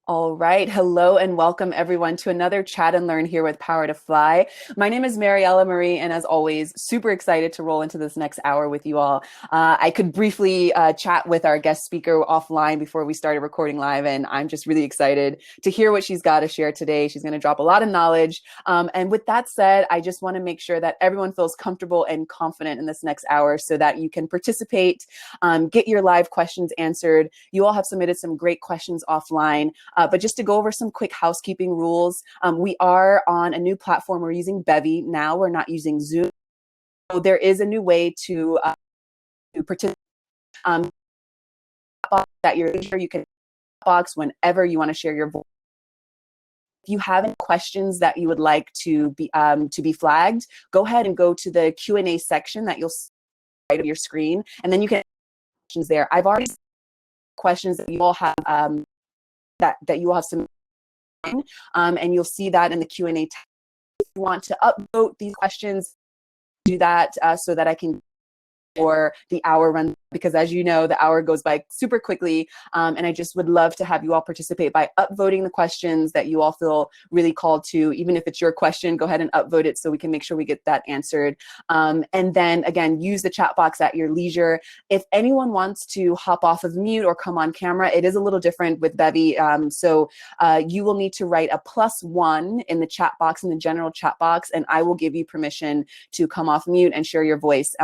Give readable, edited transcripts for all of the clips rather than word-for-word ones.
All right. Hello and welcome everyone to another Chat and Learn here with Power to Fly. My name is Mariella Marie, and as always, super excited to roll into this next hour with you all. I could briefly chat with our guest speaker offline before we started recording live, and I'm just really excited to hear what she's got to share today. She's going to drop a lot of knowledge. And with that said, I just want to make sure that everyone feels comfortable and confident in this next hour so that you can participate, get your live questions answered. You all have submitted some great questions offline. But just to go over some quick housekeeping rules, we are on a new platform. We're using Bevy now. We're not using Zoom. So there is a new way to participate. That you can box whenever you want to share your voice. If you have any questions that you would like to be flagged, go ahead and go to the Q&A section that you'll see right on your screen, and then you can ask questions there. I've already questions that you all have that you all have some. And you'll see that in the Q&A tab. If you want to upvote these questions, do that so that I can or the hour run, because as you know, the hour goes by super quickly. And I just would love to have you all participate by upvoting the questions that you all feel really called to. Even if it's your question, go ahead and upvote it so we can make sure we get that answered. And then again, use the chat box at your leisure. If anyone wants to hop off of mute or come on camera, it is a little different with Bevy. So you will need to write a +1 in the chat box, in the general chat box, and I will give you permission to come off mute and share your voice.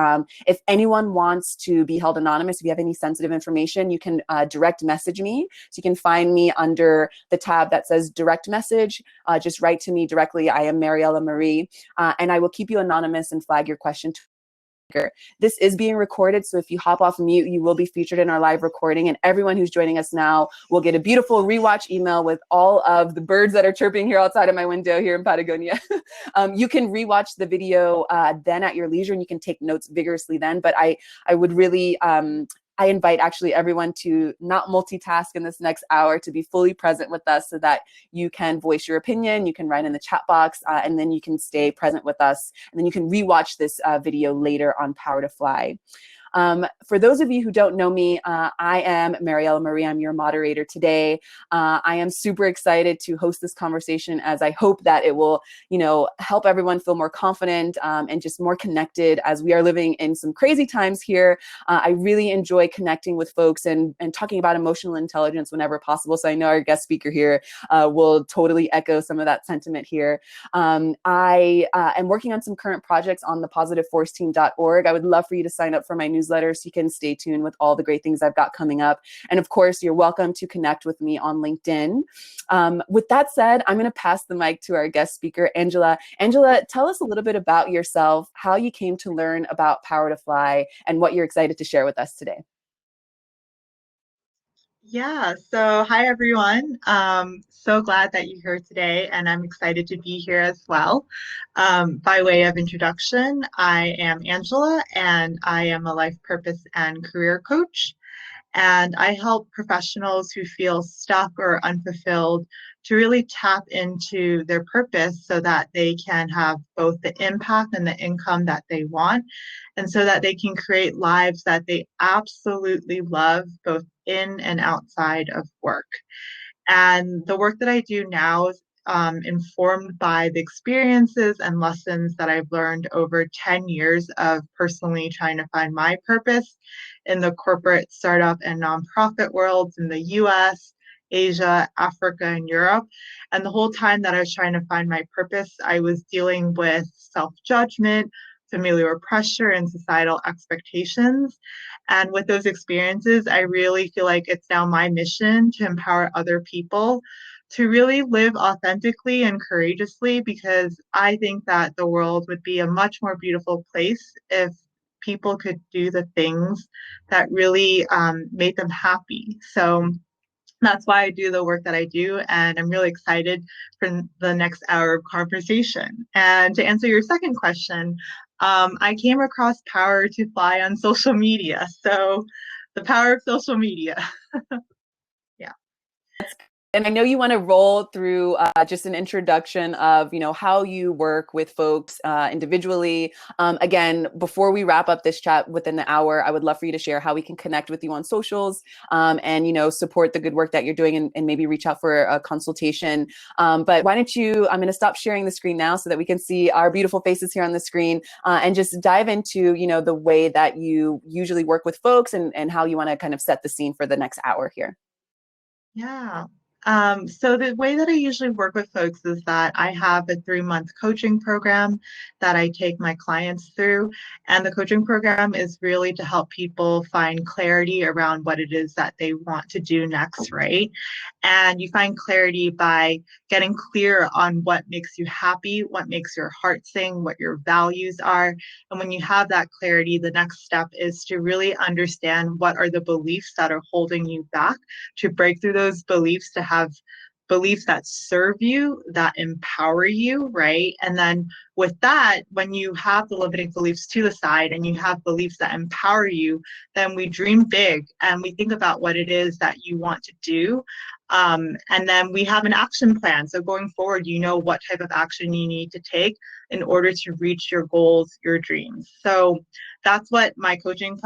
If anyone wants to be held anonymous, if you have any sensitive information, you can direct message me. So you can find me under the tab that says direct message. Just write to me directly. I am Mariella Marie, and I will keep you anonymous and flag your question. This is being recorded, so if you hop off mute, you will be featured in our live recording, and everyone who's joining us now will get a beautiful rewatch email with all of the birds that are chirping here outside of my window here in Patagonia. You can rewatch the video then at your leisure, and you can take notes vigorously then, but I would really I invite actually everyone to not multitask in this next hour, to be fully present with us so that you can voice your opinion, you can write in the chat box, and then you can stay present with us. And then you can rewatch this video later on Power to Fly. For those of you who don't know me, I am Mariella Marie. I'm your moderator today. I am super excited to host this conversation, as I hope that it will, help everyone feel more confident and just more connected as we are living in some crazy times here. I really enjoy connecting with folks and talking about emotional intelligence whenever possible. So I know our guest speaker here will totally echo some of that sentiment here. I am working on some current projects on the positiveforceteam.org. I would love for you to sign up for my newsletter so you can stay tuned with all the great things I've got coming up. And of course, you're welcome to connect with me on LinkedIn. With that said, I'm going to pass the mic to our guest speaker, Angela. Angela, tell us a little bit about yourself, how you came to learn about Power to Fly, and what you're excited to share with us today. Yeah, so hi everyone. So glad that you're here today, and I'm excited to be here as well. By way of introduction, I am Angela, and I am a life purpose and career coach. And I help professionals who feel stuck or unfulfilled to really tap into their purpose so that they can have both the impact and the income that they want, and so that they can create lives that they absolutely love, both in and outside of work. And the work that I do now is informed by the experiences and lessons that I've learned over 10 years of personally trying to find my purpose in the corporate, startup, and nonprofit worlds in the US, Asia, Africa, and Europe. And the whole time that I was trying to find my purpose, I was dealing with self-judgment, familiar pressure, and societal expectations. And with those experiences, I really feel like it's now my mission to empower other people to really live authentically and courageously, because I think that the world would be a much more beautiful place if people could do the things that really made them happy. So that's why I do the work that I do, and I'm really excited for the next hour of conversation. And to answer your second question, I came across Power to Fly on social media. So the power of social media. Yeah. And I know you want to roll through just an introduction of, how you work with folks individually. Again, before we wrap up this chat within the hour, I would love for you to share how we can connect with you on socials, and, support the good work that you're doing, and maybe reach out for a consultation. But why don't I'm going to stop sharing the screen now so that we can see our beautiful faces here on the screen, and just dive into, the way that you usually work with folks, and how you want to kind of set the scene for the next hour here. Yeah. So the way that I usually work with folks is that I have a 3-month coaching program that I take my clients through. And the coaching program is really to help people find clarity around what it is that they want to do next, right? And you find clarity by getting clear on what makes you happy, what makes your heart sing, what your values are. And when you have that clarity, the next step is to really understand what are the beliefs that are holding you back, to break through those beliefs, to have beliefs that serve you, that empower you, right? And then with that, when you have the limiting beliefs to the side and you have beliefs that empower you, then we dream big and we think about what it is that you want to do. And then we have an action plan. So going forward, you know what type of action you need to take in order to reach your goals, your dreams. So that's what my coaching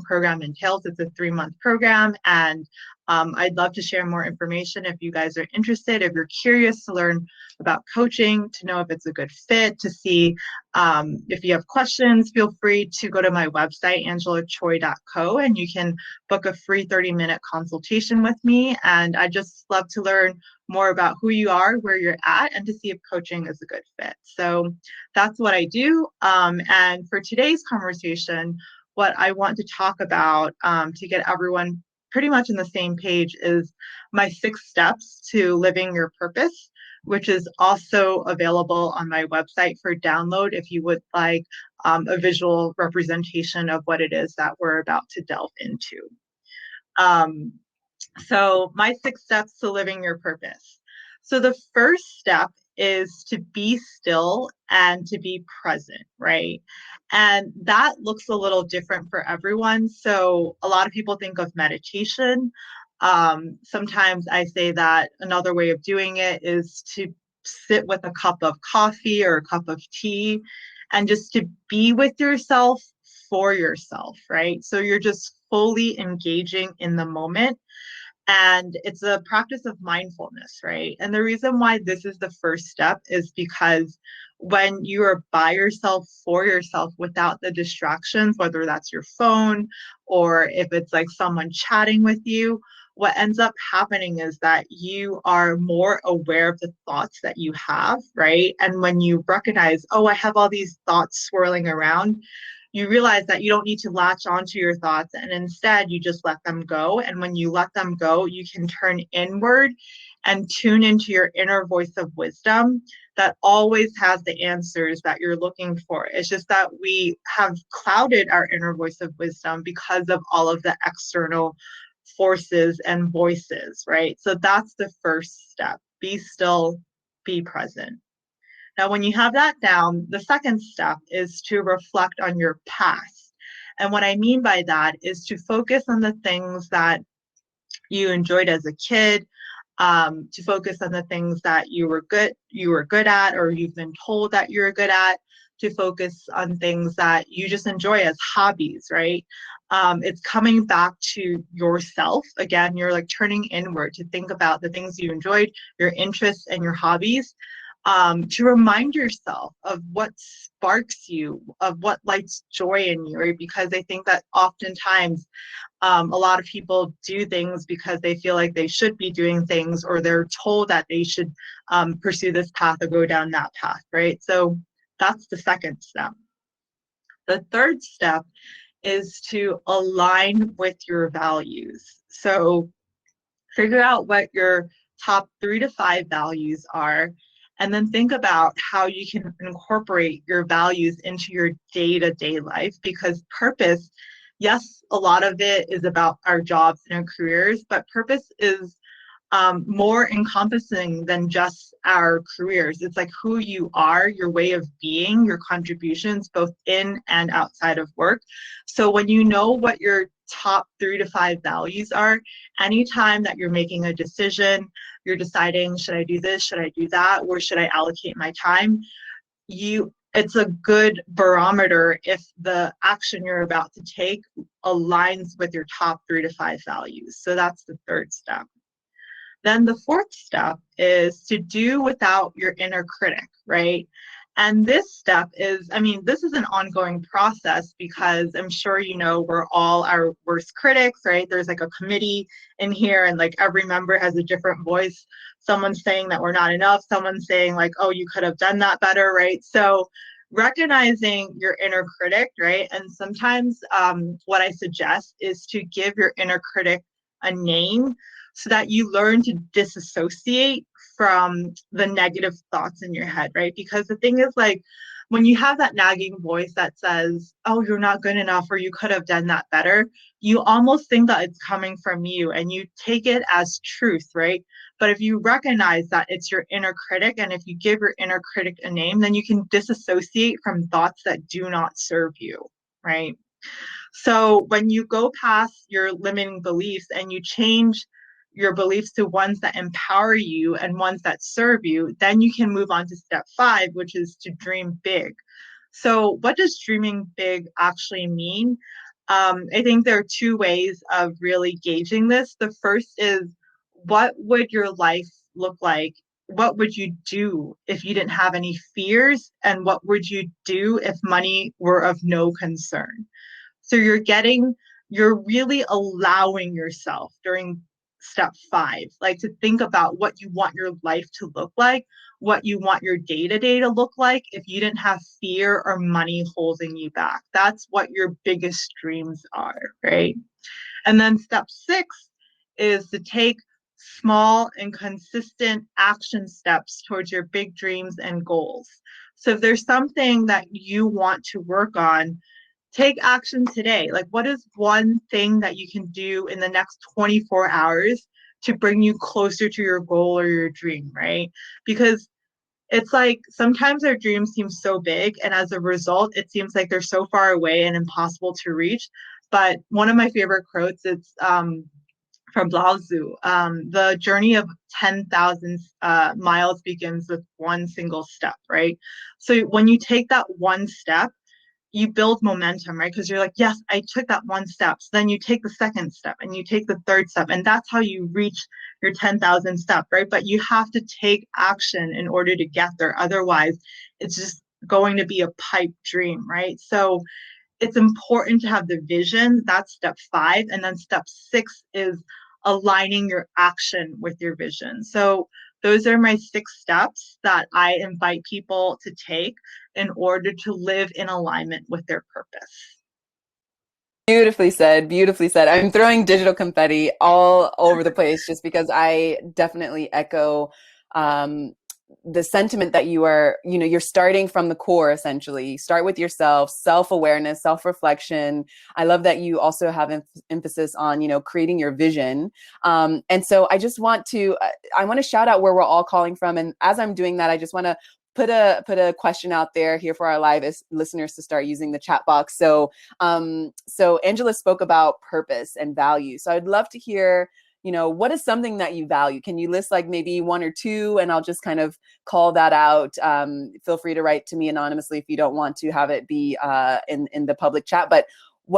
program entails. It's a 3-month program, and I'd love to share more information if you guys are interested, if you're curious to learn about coaching, to know if it's a good fit, to see if you have questions. Feel free to go to my website, angelachoi.co, and you can book a free 30-minute consultation with me. And I just love to learn more about who you are, where you're at, and to see if coaching is a good fit. So that's what I do. And for today's conversation, what I want to talk about, to get everyone pretty much on the same page, is my 6 steps to living your purpose, which is also available on my website for download if you would like a visual representation of what it is that we're about to delve into. So my 6 steps to living your purpose. So the first step is to be still and to be present, right? And that looks a little different for everyone. So a lot of people think of meditation. Sometimes I say that another way of doing it is to sit with a cup of coffee or a cup of tea and just to be with yourself for yourself, right? So you're just fully engaging in the moment. And it's a practice of mindfulness, right? And the reason why this is the first step is because when you are by yourself, for yourself, without the distractions, whether that's your phone or if it's like someone chatting with you, what ends up happening is that you are more aware of the thoughts that you have, right? And when you recognize, oh, I have all these thoughts swirling around, you realize that you don't need to latch onto your thoughts, and instead you just let them go. And when you let them go, you can turn inward and tune into your inner voice of wisdom that always has the answers that you're looking for. It's just that we have clouded our inner voice of wisdom because of all of the external forces and voices, right? So that's the first step. Be still, be present. Now, when you have that down, the second step is to reflect on your past. And what I mean by that is to focus on the things that you enjoyed as a kid, to focus on the things that you were good at, or you've been told that you're good at, to focus on things that you just enjoy as hobbies, right? It's coming back to yourself. Again, you're like turning inward to think about the things you enjoyed, your interests and your hobbies, to remind yourself of what sparks you, of what lights joy in you, right? Because I think that oftentimes a lot of people do things because they feel like they should be doing things, or they're told that they should pursue this path or go down that path, right? So that's the second step. The third step is to align with your values. So figure out what your top 3 to 5 values are, and then think about how you can incorporate your values into your day-to-day life. Because purpose, yes, a lot of it is about our jobs and our careers, but purpose is more encompassing than just our careers. It's like who you are, your way of being, your contributions, both in and outside of work. So when you know what your top 3 to 5 values are, anytime that you're making a decision, you're deciding, should I do this, should I do that, where should I allocate my time, it's a good barometer if the action you're about to take aligns with your top 3 to 5 values. So that's the third step. Then the fourth step is to do without your inner critic, right? And this step is, I mean, this is an ongoing process because I'm sure you know we're all our worst critics, right? There's like a committee in here and like every member has a different voice. Someone's saying that we're not enough, someone's saying like, oh, you could have done that better, right? So recognizing your inner critic, right? And sometimes what I suggest is to give your inner critic a name so that you learn to disassociate from the negative thoughts in your head, right? Because the thing is, like, when you have that nagging voice that says, oh, you're not good enough, or you could have done that better, you almost think that it's coming from you and you take it as truth, right? But if you recognize that it's your inner critic, and if you give your inner critic a name, then you can disassociate from thoughts that do not serve you, right? So when you go past your limiting beliefs and you change your beliefs to ones that empower you and ones that serve you, then you can move on to step 5, which is to dream big. So what does dreaming big actually mean? I think there are 2 ways of really gauging this. The first is, what would your life look like? What would you do if you didn't have any fears? And what would you do if money were of no concern? So you're really allowing yourself during step 5, like to think about what you want your life to look like, what you want your day-to-day to look like if you didn't have fear or money holding you back. That's what your biggest dreams are, right? And then step 6 is to take small and consistent action steps towards your big dreams and goals. So if there's something that you want to work on, take action today. Like, what is one thing that you can do in the next 24 hours to bring you closer to your goal or your dream, right? Because it's like sometimes our dreams seem so big, and as a result, it seems like they're so far away and impossible to reach. But one of my favorite quotes, it's from Lao Tzu. The journey of 10,000 miles begins with one single step, right? So when you take that one step, you build momentum, right? Because you're like, yes, I took that one step. So then you take the second step and you take the third step. And that's how you reach your 10,000 step, right? But you have to take action in order to get there. Otherwise, it's just going to be a pipe dream, right? So it's important to have the vision. That's step 5. And then step 6 is aligning your action with your vision. So those are my 6 steps that I invite people to take in order to live in alignment with their purpose. Beautifully said. Beautifully said. I'm throwing digital confetti all over the place just because I definitely echo the sentiment that you're starting from the core, essentially. Start with yourself, self-awareness, self-reflection. I love that you also have emphasis on, creating your vision. And so I want to shout out where we're all calling from. And as I'm doing that, I just want to put a question out there here for our live listeners to start using the chat box. So Angela spoke about purpose and value. So I'd love to hear, what is something that you value? Can you list like maybe 1 or 2, and I'll just kind of call that out. Feel free to write to me anonymously if you don't want to have it be in the public chat. But we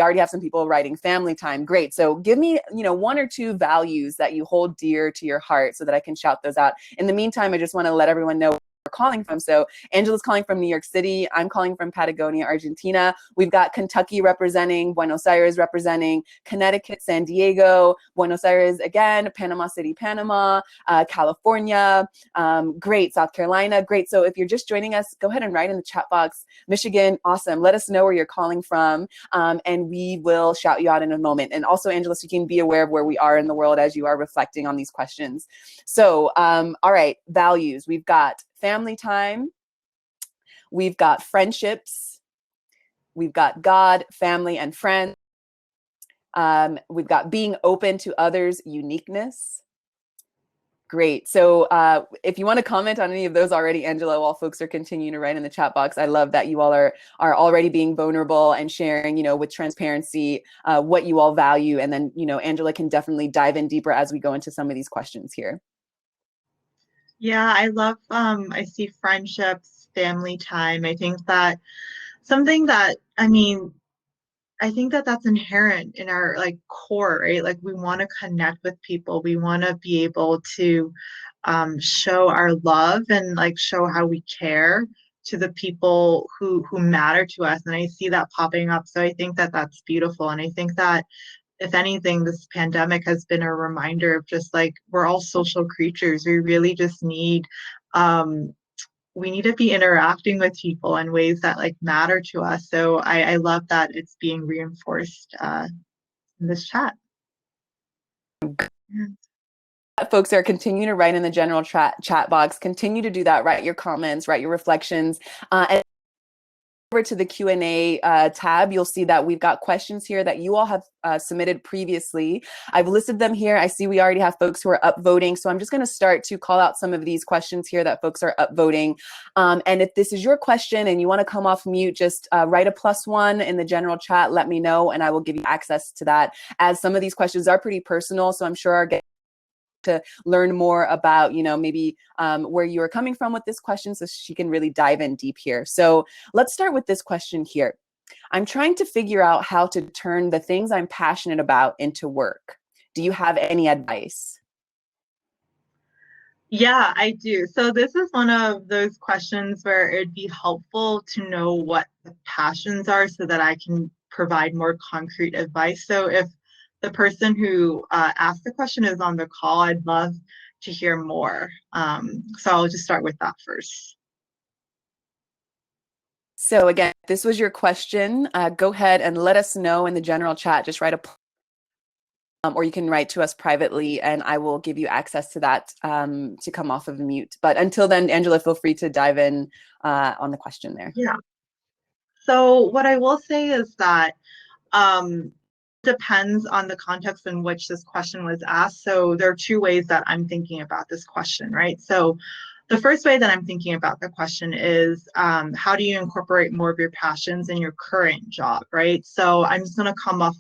already have some people writing family time. Great. So give me, 1 or 2 values that you hold dear to your heart so that I can shout those out. In the meantime, I just want to let everyone know calling from. So Angela's calling from New York City. I'm calling from Patagonia, Argentina. We've got Kentucky representing, Buenos Aires representing, Connecticut, San Diego, Buenos Aires again, Panama City, Panama, California, great, South Carolina, great. So if you're just joining us, go ahead and write in the chat box. Michigan, awesome. Let us know where you're calling from, and we will shout you out in a moment. And also, Angela, so you can be aware of where we are in the world as you are reflecting on these questions. So, all right, values. We've got family time, we've got friendships, we've got God, family, and friends. We've got being open to others' uniqueness. Great. So if you want to comment on any of those already, Angela, while folks are continuing to write in the chat box, I love that you all are already being vulnerable and sharing, with transparency, what you all value. And then, Angela can definitely dive in deeper as we go into some of these questions here. Yeah, I love, I see friendships, family time. I think that something that, I think that that's inherent in our like core, right? Like we want to connect with people. We want to be able to show our love and like show how we care to the people who matter to us. And I see that popping up. So I think that that's beautiful. And I think that if anything, this pandemic has been a reminder of just like we're all social creatures. We really just need um, we need to be interacting with people in ways that like matter to us. So I love that it's being reinforced in this chat. Folks are continuing to write in the general chat box. Continue to do that. Write your comments, write your reflections. And over to the Q&A tab, you'll see that we've got questions here that you all have submitted previously. I've listed them here. I see we already have folks who are upvoting, so I'm just going to start to call out some of these questions here that folks are upvoting. And if this is your question and you want to come off mute, just write a +1 in the general chat. Let me know, and I will give you access to that. As some of these questions are pretty personal, so I'm sure our guests to learn more about, maybe where you are coming from with this question, so she can really dive in deep here. So let's start with this question here. I'm trying to figure out how to turn the things I'm passionate about into work. Do you have any advice? Yeah, I do. So this is one of those questions where it'd be helpful to know what the passions are so that I can provide more concrete advice. So if the person who asked the question is on the call, I'd love to hear more. So I'll just start with that first. So again, if this was your question, go ahead and let us know in the general chat. Just write or you can write to us privately and I will give you access to that to come off of mute. But until then, Angela, feel free to dive in on the question there. Yeah. So what I will say is that depends on the context in which this question was asked. So there are two ways that I'm thinking about this question, right? So the first way that I'm thinking about the question is how do you incorporate more of your passions in your current job, right? So I'm just going to come off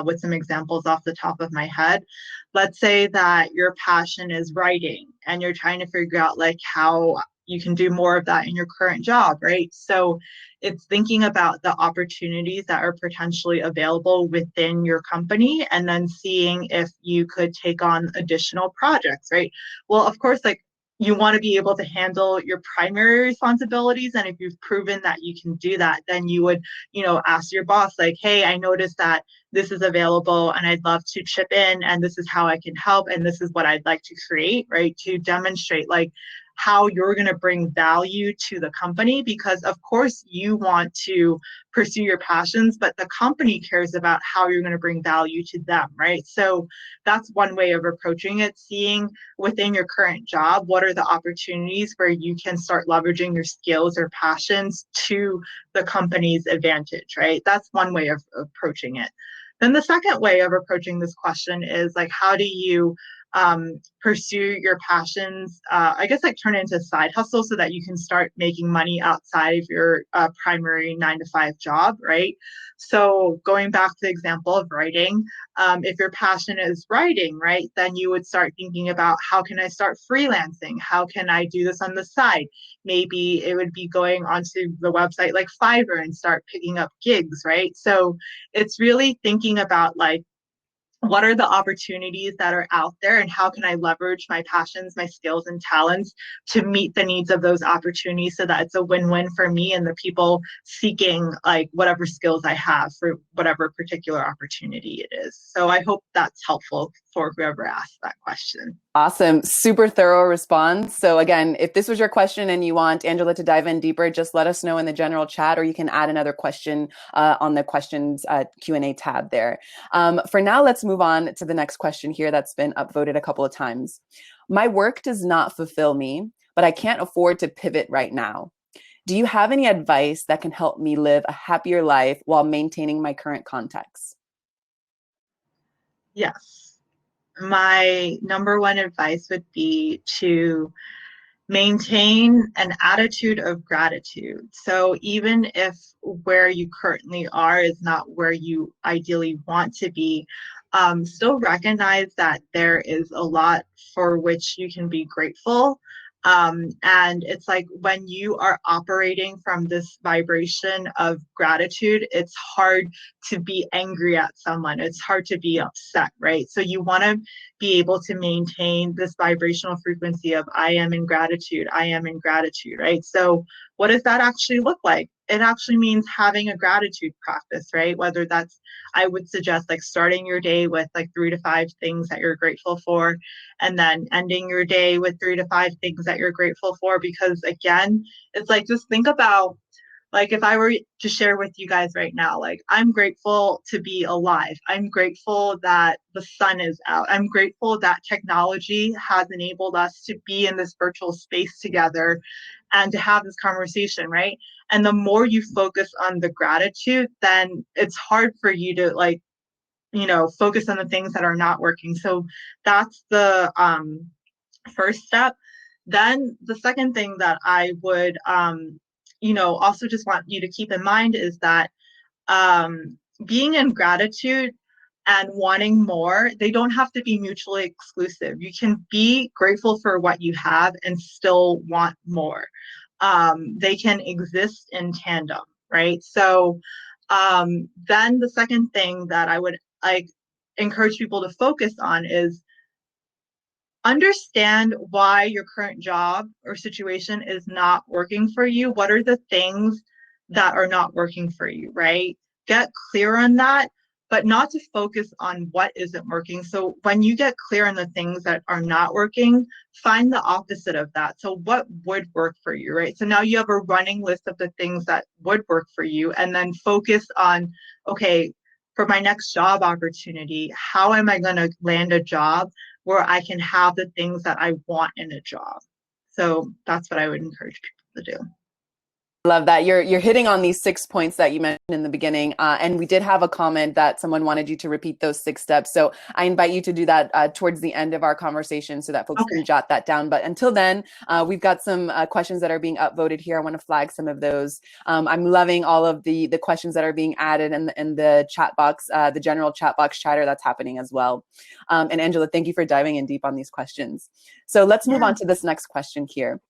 with some examples off the top of my head. Let's say that your passion is writing and you're trying to figure out like how you can do more of that in your current job, right? So it's thinking about the opportunities that are potentially available within your company and then seeing if you could take on additional projects, right? Well, of course, like you want to be able to handle your primary responsibilities. And if you've proven that you can do that, then you would, ask your boss like, hey, I noticed that this is available and I'd love to chip in and this is how I can help. And this is what I'd like to create, right? To demonstrate like how you're going to bring value to the company, because of course you want to pursue your passions, but the company cares about how you're going to bring value to them, right? So that's one way of approaching it, seeing within your current job, what are the opportunities where you can start leveraging your skills or passions to the company's advantage, right? That's one way of approaching it. Then the second way of approaching this question is like, how do you pursue your passions, I guess like turn it into a side hustle so that you can start making money outside of your primary 9-to-5 job, right? So going back to the example of writing, if your passion is writing, right, then you would start thinking about how can I start freelancing? How can I do this on the side? Maybe it would be going onto the website like Fiverr and start picking up gigs, right? So it's really thinking about like, what are the opportunities that are out there and how can I leverage my passions, my skills and talents to meet the needs of those opportunities so that it's a win-win for me and the people seeking like whatever skills I have for whatever particular opportunity it is. So I hope that's helpful for whoever asked that question. Awesome. Super thorough response. So again, if this was your question and you want Angela to dive in deeper, just let us know in the general chat, or you can add another question on the questions Q&A tab there. For now, let's move on to the next question here that's been upvoted a couple of times. My work does not fulfill me, but I can't afford to pivot right now. Do you have any advice that can help me live a happier life while maintaining my current context? Yes. my number one advice would be to maintain an attitude of gratitude. So even if where you currently are is not where you ideally want to be, still recognize that there is a lot for which you can be grateful. And it's like when you are operating from this vibration of gratitude, it's hard to be angry at someone. It's hard to be upset, right? So you want to be able to maintain this vibrational frequency of I am in gratitude, I am in gratitude, right? So what does that actually look like? It actually means having a gratitude practice, right? Whether that's, I would suggest like starting your day with like 3 to 5 things that you're grateful for, and then ending your day with 3 to 5 things that you're grateful for. Because again, it's like just think about, like if I were to share with you guys right now, like I'm grateful to be alive. I'm grateful that the sun is out. I'm grateful that technology has enabled us to be in this virtual space together and to have this conversation, right? And the more you focus on the gratitude, then it's hard for you to like, focus on the things that are not working. So that's the first step. Then the second thing that I would, also just want you to keep in mind is that being in gratitude and wanting more, they don't have to be mutually exclusive. You can be grateful for what you have and still want more. They can exist in tandem, right? So then the second thing that I would like encourage people to focus on is understand why your current job or situation is not working for you. What are the things that are not working for you, right? Get clear on that, but not to focus on what isn't working. So when you get clear on the things that are not working, find the opposite of that. So what would work for you, right? So now you have a running list of the things that would work for you, and then focus on, okay, for my next job opportunity, how am I going to land a job where I can have the things that I want in a job? So that's what I would encourage people to do. Love that. You're hitting on these 6 points that you mentioned in the beginning. And we did have a comment that someone wanted you to repeat those 6 steps. So I invite you to do that towards the end of our conversation so that folks Okay. can jot that down. But until then, we've got some questions that are being upvoted here. I want to flag some of those. I'm loving all of the questions that are being added in the chat box, the general chat box chatter that's happening as well. And Angela, thank you for diving in deep on these questions. So let's move on to this next question here.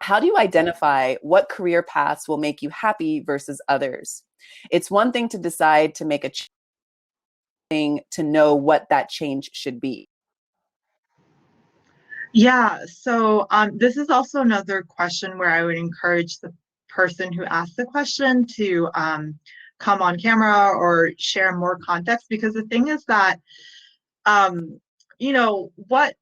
How do you identify what career paths will make you happy versus others? It's one thing to decide to make a change, to know what that change should be. Yeah, so this is also another question where I would encourage the person who asked the question to come on camera or share more context, because the thing is that, what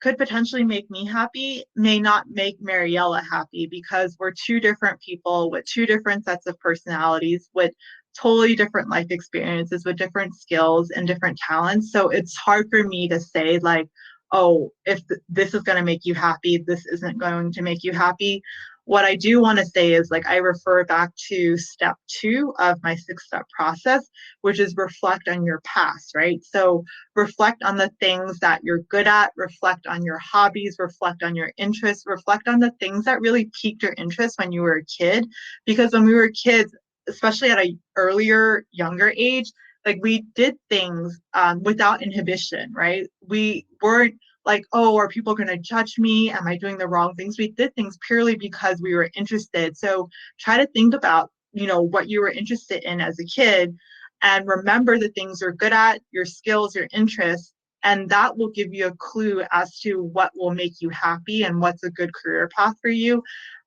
could potentially make me happy may not make Mariella happy, because we're two different people with two different sets of personalities, with totally different life experiences, with different skills and different talents. So it's hard for me to say like, oh, if this is going to make you happy, this isn't going to make you happy. What I do want to say is, like, I refer back to step 2 of my 6-step process, which is reflect on your past, right? So reflect on the things that you're good at, reflect on your hobbies, reflect on your interests, reflect on the things that really piqued your interest when you were a kid. Because when we were kids, especially at a earlier, younger age, like we did things without inhibition, right? We weren't like, oh, are people going to judge me? Am I doing the wrong things? We did things purely because we were interested. So try to think about, what you were interested in as a kid, and remember the things you're good at, your skills, your interests, and that will give you a clue as to what will make you happy and what's a good career path for you.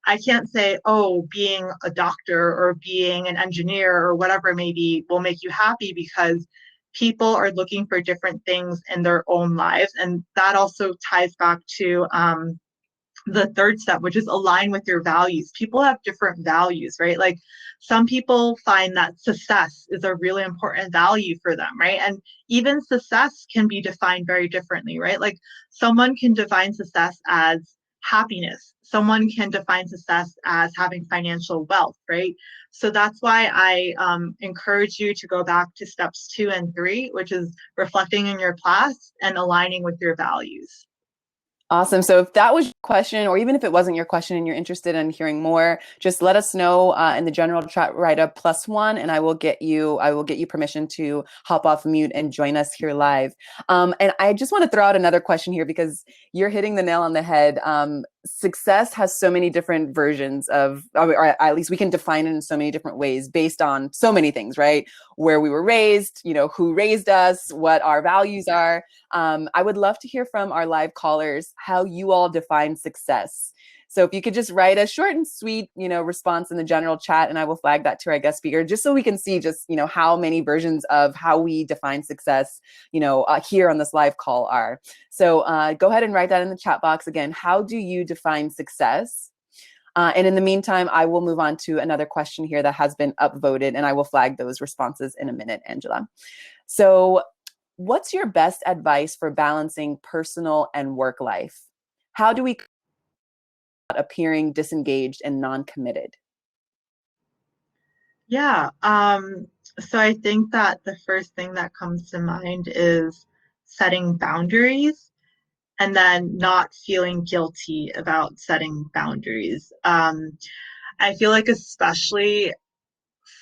I can't say, oh, being a doctor or being an engineer or whatever it may be will make you happy, because people are looking for different things in their own lives. And that also ties back to the third step, which is align with your values. People have different values, right? Like some people find that success is a really important value for them, right? And even success can be defined very differently, right? Like someone can define success as happiness. Someone can define success as having financial wealth, right? So that's why I encourage you to go back to steps 2 and 3, which is reflecting in your past and aligning with your values. Awesome. So if that was your question, or even if it wasn't your question and you're interested in hearing more, just let us know in the general chat, write a +1, and I will get you permission to hop off mute and join us here live. And I just want to throw out another question here because you're hitting the nail on the head. Success has so many different versions of, or at least we can define it in so many different ways based on so many things, right? Where we were raised, who raised us, what our values are. I would love to hear from our live callers how you all define success. So if you could just write a short and sweet, response in the general chat, and I will flag that to our guest speaker, just so we can see just, how many versions of how we define success, here on this live call are. So go ahead and write that in the chat box. Again, how do you define success? And in the meantime, I will move on to another question here that has been upvoted, and I will flag those responses in a minute, Angela. So what's your best advice for balancing personal and work life? How do we appearing disengaged and non-committed? Yeah. So I think that the first thing that comes to mind is setting boundaries and then not feeling guilty about setting boundaries. I feel like especially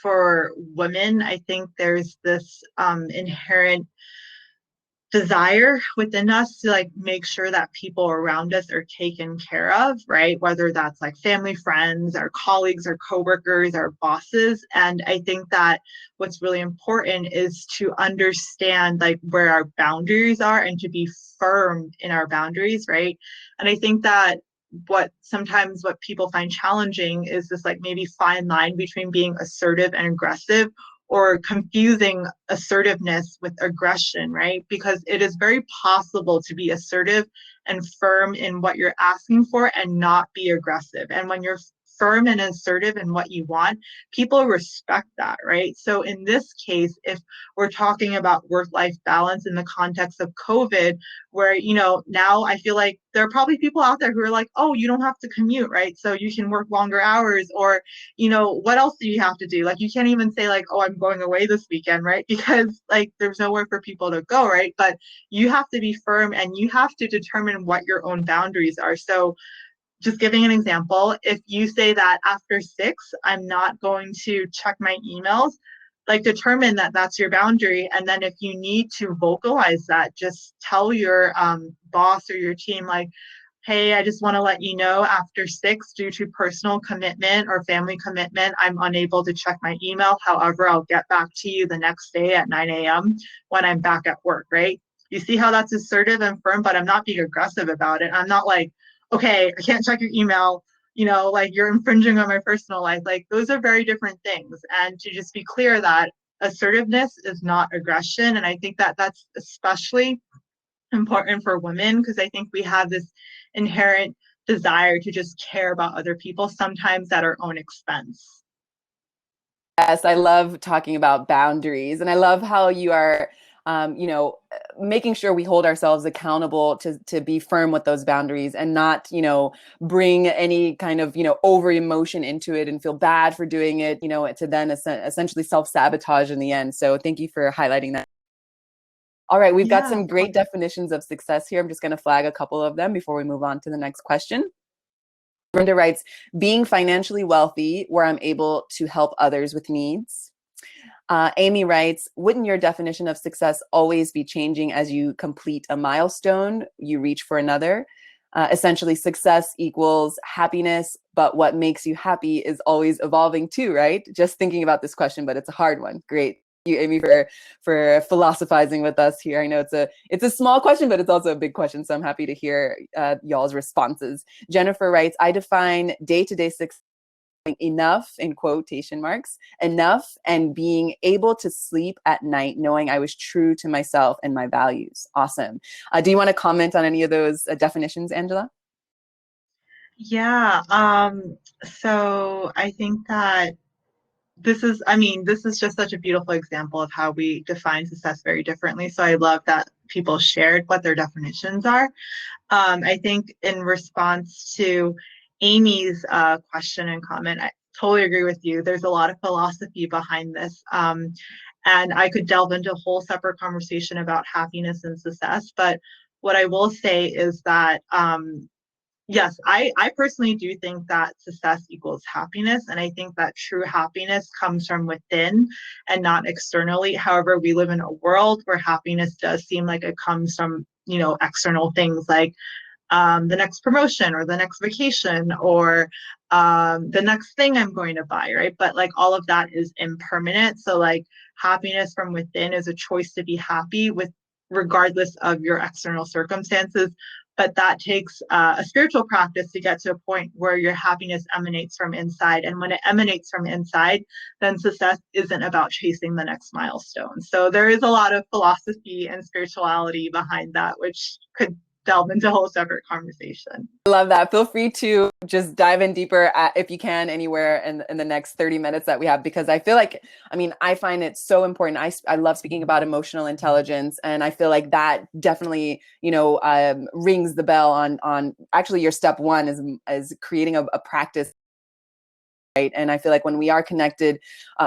for women, I think there's this inherent desire within us to like make sure that people around us are taken care of, right? Whether that's like family, friends, our colleagues, our coworkers, our bosses. And I think that what's really important is to understand like where our boundaries are and to be firm in our boundaries, right? And I think that what people find challenging is this like maybe fine line between being assertive and aggressive, or confusing assertiveness with aggression, right? Because it is very possible to be assertive and firm in what you're asking for and not be aggressive. And when you're firm and assertive in what you want, people respect that, right? So in this case, if we're talking about work-life balance in the context of COVID, where, now I feel like there are probably people out there who are like, oh, you don't have to commute, right? So you can work longer hours, or, what else do you have to do? Like, you can't even say like, oh, I'm going away this weekend, right? Because like, there's nowhere for people to go, right? But you have to be firm and you have to determine what your own boundaries are. So just giving an example, if you say that after 6, I'm not going to check my emails, like determine that that's your boundary. And then if you need to vocalize that, just tell your boss or your team, like, hey, I just want to let you know after 6, due to personal commitment or family commitment, I'm unable to check my email. However, I'll get back to you the next day at 9 a.m. when I'm back at work, right? You see how that's assertive and firm, but I'm not being aggressive about it. I'm not like, okay, I can't check your email, like you're infringing on my personal life. Like, those are very different things. And to just be clear that assertiveness is not aggression. And I think that that's especially important for women, because I think we have this inherent desire to just care about other people, sometimes at our own expense. Yes, I love talking about boundaries, and I love how you are, making sure we hold ourselves accountable to be firm with those boundaries and not, bring any kind of, over emotion into it and feel bad for doing it, to then essentially self-sabotage in the end. So thank you for highlighting that. All right, we've got Yeah. some great definitions of success here. I'm just going to flag a couple of them before we move on to the next question. Brenda writes, being financially wealthy where I'm able to help others with needs. Amy writes, wouldn't your definition of success always be changing as you complete a milestone, you reach for another? Essentially, success equals happiness, but what makes you happy is always evolving too, right? Just thinking about this question, but it's a hard one. Great. Thank you, Amy, for philosophizing with us here. I know it's a small question, but it's also a big question. So I'm happy to hear y'all's responses. Jennifer writes, I define day-to-day success enough, in quotation marks, enough, and being able to sleep at night knowing I was true to myself and my values. Awesome. Do you want to comment on any of those definitions, Angela? Yeah. So I think that this is just such a beautiful example of how we define success very differently. So I love that people shared what their definitions are. I think in response to Amy's question and comment, totally agree with you. There's a lot of philosophy behind this. And I could delve into a whole separate conversation about happiness and success. But what I will say is that, yes, I personally do think that success equals happiness. And I think that true happiness comes from within and not externally. However, we live in a world where happiness does seem like it comes from, external things like the next promotion or the next vacation or the next thing I'm going to buy, right? But like all of that is impermanent. So like happiness from within is a choice to be happy with regardless of your external circumstances. But that takes a spiritual practice to get to a point where your happiness emanates from inside. And when it emanates from inside, then success isn't about chasing the next milestone. So there is a lot of philosophy and spirituality behind that, which could delve into a whole separate conversation. I love that. Feel free to just dive in deeper if you can anywhere in the next 30 minutes that we have, because I feel like, I find it so important. I love speaking about emotional intelligence, and I feel like that definitely, rings the bell on actually your step one is creating a practice. Right. And I feel like when we are connected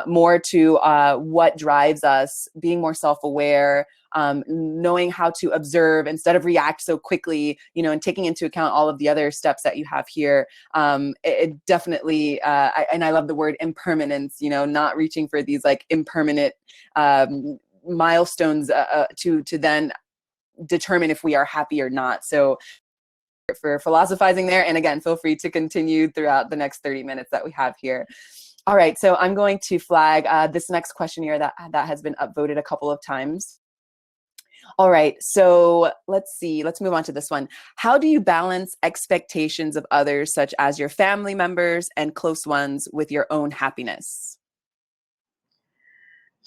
more to what drives us, being more self-aware, knowing how to observe instead of react so quickly, and taking into account all of the other steps that you have here, it definitely, and I love the word impermanence, not reaching for these like impermanent milestones to then determine if we are happy or not. So for philosophizing there. And again, feel free to continue throughout the next 30 minutes that we have here. All right, so I'm going to flag this next question here that has been upvoted a couple of times. All right, so let's see. Let's move on to this one. How do you balance expectations of others, such as your family members and close ones, with your own happiness?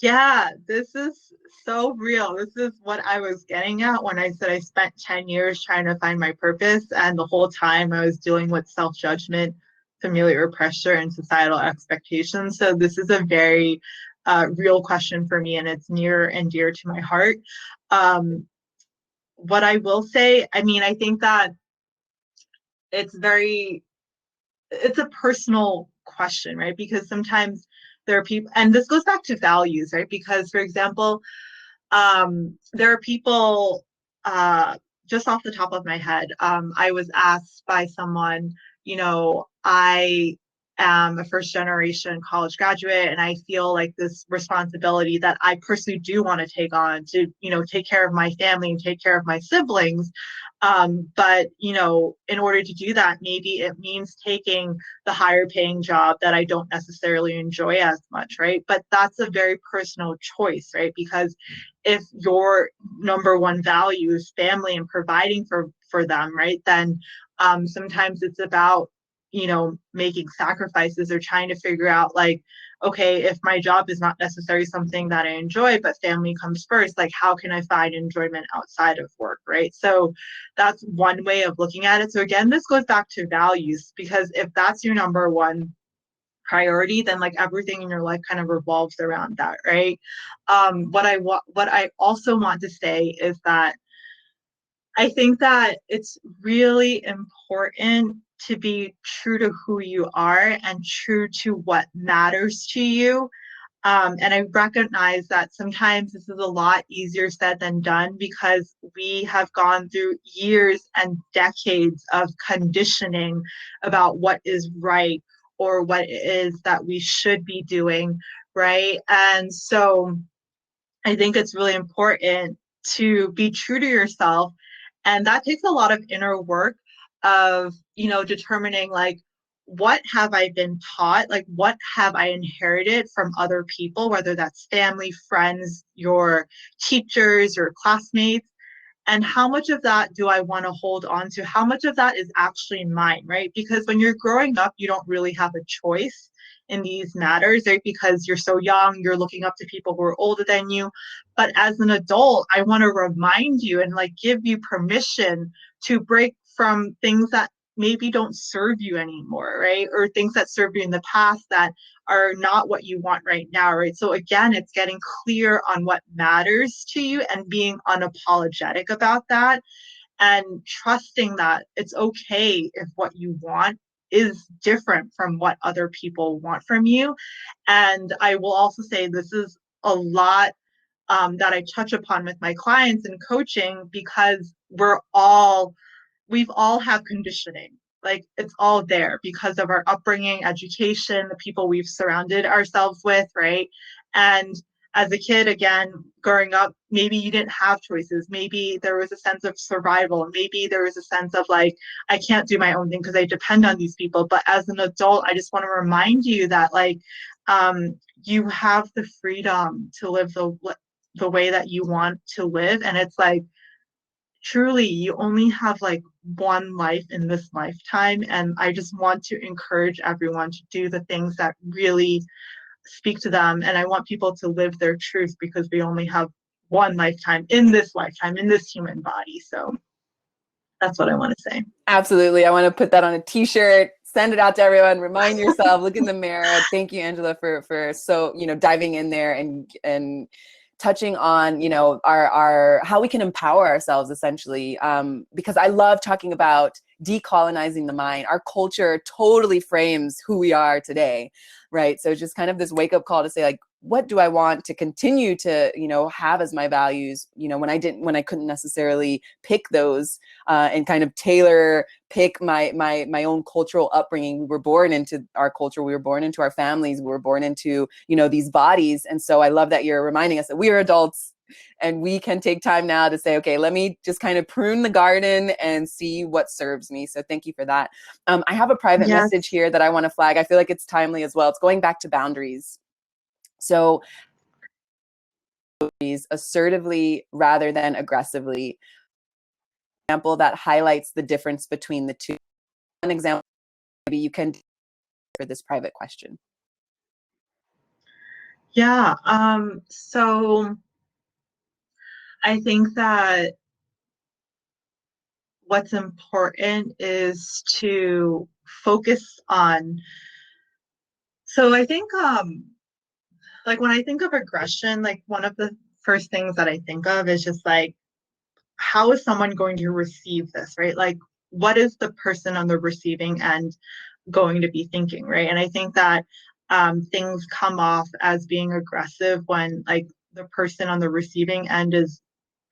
Yeah, this is so real. This is what I was getting at when I said I spent 10 years trying to find my purpose. And the whole time I was dealing with self-judgment, familiar pressure, and societal expectations. So this is a very real question for me, and it's near and dear to my heart. What I will say, I think that it's it's a personal question, right? Because sometimes there are people, and this goes back to values, right? Because, for example, there are people, just off the top of my head, I was asked by someone, I am a first generation college graduate and I feel like this responsibility that I personally do want to take on to, take care of my family and take care of my siblings. But, in order to do that, maybe it means taking the higher paying job that I don't necessarily enjoy as much, right? But that's a very personal choice, right? Because if your number one value is family and providing for them, right, then sometimes it's about making sacrifices or trying to figure out like, okay, if my job is not necessarily something that I enjoy, but family comes first, like how can I find enjoyment outside of work, right? So that's one way of looking at it. So again, this goes back to values, because if that's your number one priority, then like everything in your life kind of revolves around that, right? What I also want to say is that I think that it's really important to be true to who you are and true to what matters to you. And I recognize that sometimes this is a lot easier said than done because we have gone through years and decades of conditioning about what is right or what it is that we should be doing, right? And so I think it's really important to be true to yourself. And that takes a lot of inner work of, determining like, what have I been taught? Like, what have I inherited from other people, whether that's family, friends, your teachers, your classmates? And how much of that do I want to hold on to? How much of that is actually mine, right? Because when you're growing up, you don't really have a choice in these matters, right? Because you're so young, you're looking up to people who are older than you. But as an adult, I want to remind you and like give you permission to break from things that maybe don't serve you anymore, right? Or things that served you in the past that are not what you want right now, right? So again, it's getting clear on what matters to you and being unapologetic about that and trusting that it's okay if what you want is different from what other people want from you. And I will also say this is a lot that I touch upon with my clients in coaching, because we've all have conditioning. Like, it's all there because of our upbringing, education, the people we've surrounded ourselves with, right? And as a kid, again, growing up, maybe you didn't have choices. Maybe there was a sense of survival. Maybe there was a sense of like, I can't do my own thing because I depend on these people. But as an adult, I just want to remind you that like, you have the freedom to live the way that you want to live. And it's like, truly, you only have like one life in this lifetime. And I just want to encourage everyone to do the things that really speak to them. And I want people to live their truth, because we only have one lifetime, in this human body. So that's what I want to say. Absolutely. I want to put that on a t-shirt, send it out to everyone, remind yourself, look in the mirror. Thank you, Angela, for so, diving in there and touching on, our how we can empower ourselves, essentially. Because I love talking about decolonizing the mind. Our culture totally frames who we are today, right? So just kind of this wake up call to say, like, what do I want to continue to, have as my values, when I couldn't necessarily pick those, and kind of pick my own cultural upbringing. We were born into our culture. We were born into our families. We were born into, these bodies. And so I love that you're reminding us that we are adults and we can take time now to say, okay, let me just kind of prune the garden and see what serves me. So thank you for that. I have a private Yes. message here that I want to flag. I feel like it's timely as well. It's going back to boundaries. So assertively rather than aggressively. Example that highlights the difference between the two. One example maybe you can for this private question. Yeah. So I think that what's important is to focus on. So I think like when I think of aggression, like one of the first things that I think of is just like, how is someone going to receive this, right? Like, what is the person on the receiving end going to be thinking, right? And I think that things come off as being aggressive when like the person on the receiving end is,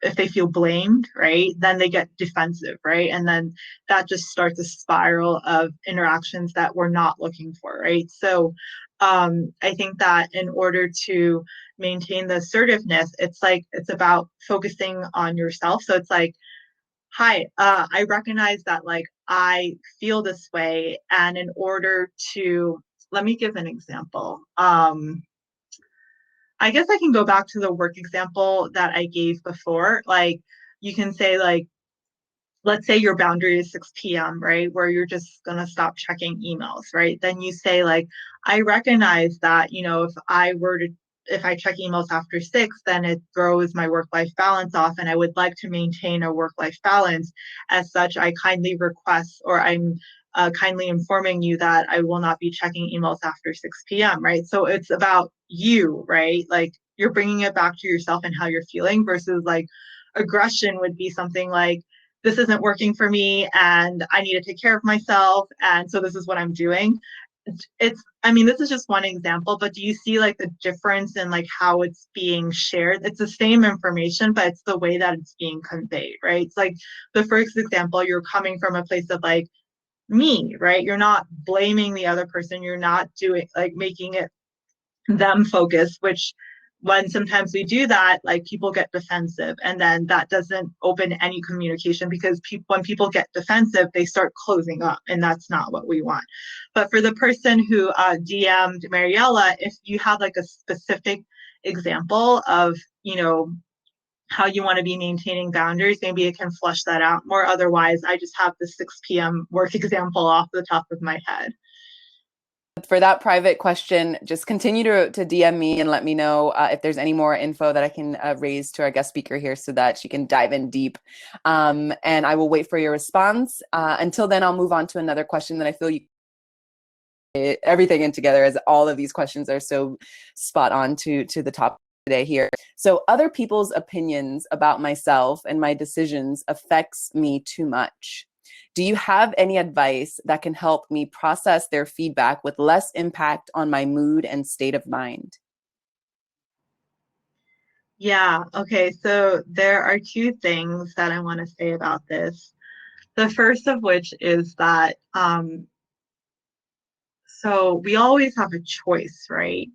if they feel blamed, right, then they get defensive, right? And then that just starts a spiral of interactions that we're not looking for, right? So I think that in order to maintain the assertiveness, it's about focusing on yourself. So it's like, hi, I recognize that like I feel this way, and in order to, let me give an example. I guess I can go back to the work example that I gave before. Like, you can say, like, let's say your boundary is 6 p.m., right? Where you're just going to stop checking emails, right? Then you say, like, I recognize that, if I check emails after 6, then it throws my work life balance off, and I would like to maintain a work life balance. As such, I kindly request, or I'm kindly informing you that I will not be checking emails after 6 p.m., right? So it's about you, right? Like, you're bringing it back to yourself and how you're feeling, versus like aggression would be something like, this isn't working for me and I need to take care of myself. And so this is what I'm doing. I mean, this is just one example, but do you see like the difference in like how it's being shared? It's the same information, but it's the way that it's being conveyed, right? It's like the first example, you're coming from a place of like me, right? You're not blaming the other person. You're not doing like making it them focus, which when sometimes we do that, like people get defensive, and then that doesn't open any communication, because when people get defensive, they start closing up, and that's not what we want. But for the person who DM'd Mariella, if you have like a specific example of, how you want to be maintaining boundaries, maybe it can flush that out more. Otherwise, I just have the 6 p.m. work example off the top of my head. For that private question, just continue to DM me and let me know if there's any more info that I can raise to our guest speaker here so that she can dive in deep. And I will wait for your response. Until then, I'll move on to another question that I feel you everything in together, as all of these questions are so spot on to the topic today here. So other people's opinions about myself and my decisions affects me too much. Do you have any advice that can help me process their feedback with less impact on my mood and state of mind? Yeah, okay. So there are two things that I want to say about this. The first of which is that so we always have a choice, right,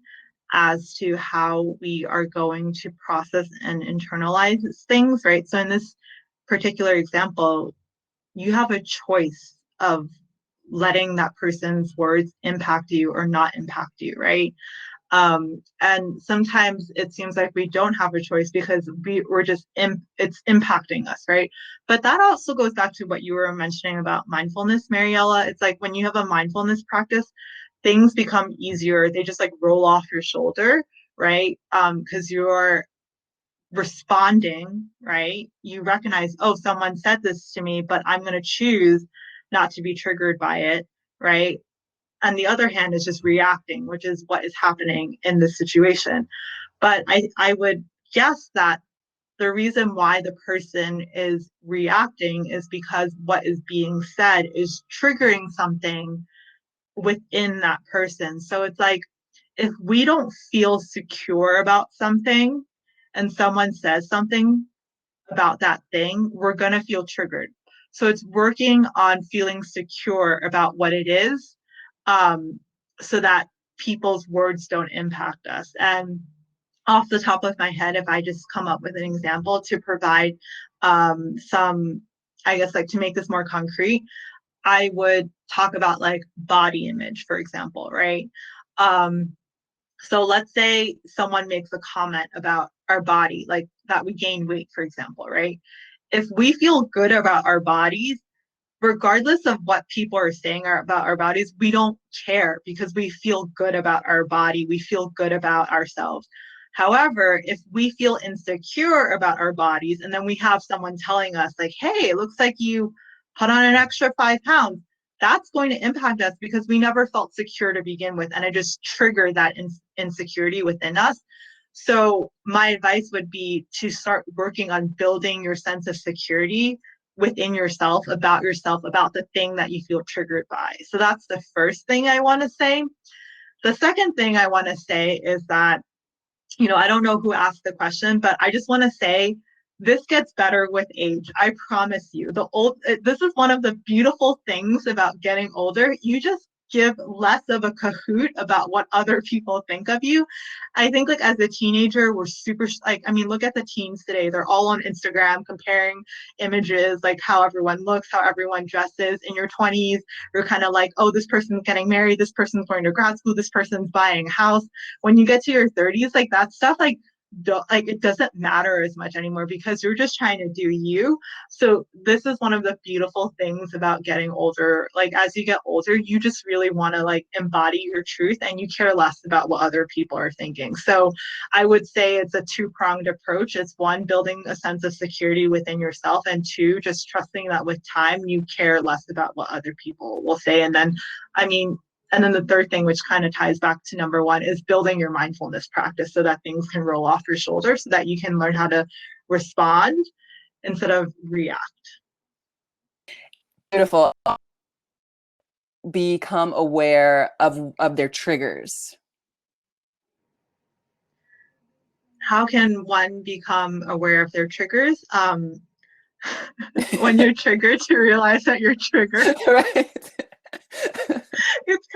as to how we are going to process and internalize things, right? So in this particular example, you have a choice of letting that person's words impact you or not impact you, right? And sometimes it seems like we don't have a choice because we're just it's impacting us, right? But that also goes back to what you were mentioning about mindfulness, Mariella. It's like when you have a mindfulness practice, things become easier. They just like roll off your shoulder, right? Because you're responding, right? You recognize, oh, someone said this to me, but I'm going to choose not to be triggered by it, right? On the other hand is just reacting, which is what is happening in this situation. But I would guess that the reason why the person is reacting is because what is being said is triggering something within that person. So it's like if we don't feel secure about something and someone says something about that thing, we're going to feel triggered. So it's working on feeling secure about what it is, um, so that people's words don't impact us. And off the top of my head, if I just come up with an example to provide some, I guess, like to make this more concrete, I would talk about like body image, for example, right? Um, so let's say someone makes a comment about our body, like that we gain weight, for example, right? If we feel good about our bodies, regardless of what people are saying about our bodies, we don't care because we feel good about our body. We feel good about ourselves. However, if we feel insecure about our bodies and then we have someone telling us, like, hey, it looks like you put on an extra 5 pounds, that's going to impact us because we never felt secure to begin with. And it just triggered that insecurity within us. So, my advice would be to start working on building your sense of security within yourself, about the thing that you feel triggered by. So that's the first thing I want to say. The second thing I want to say is that, I don't know who asked the question, but I just want to say this gets better with age. I promise you. This is one of the beautiful things about getting older. You just give less of a cahoot about what other people think of you. I think like as a teenager, we're super like, I mean, look at the teens today. They're all on Instagram comparing images, like how everyone looks, how everyone dresses. In your 20s, you're kind of like, oh, this person's getting married, this person's going to grad school, this person's buying a house. When you get to your 30s, like that stuff, like it doesn't matter as much anymore because you're just trying to do you. So this is one of the beautiful things about getting older. Like as you get older, you just really want to like embody your truth and you care less about what other people are thinking. So I would say it's a two-pronged approach. It's one, building a sense of security within yourself, and two, just trusting that with time you care less about what other people will say. And then I mean, and then the third thing, which kind of ties back to number one, is building your mindfulness practice so that things can roll off your shoulders so that you can learn how to respond instead of react. Beautiful. Become aware of their triggers. How can one become aware of their triggers? When you're triggered, to realize that you're triggered. Right. It's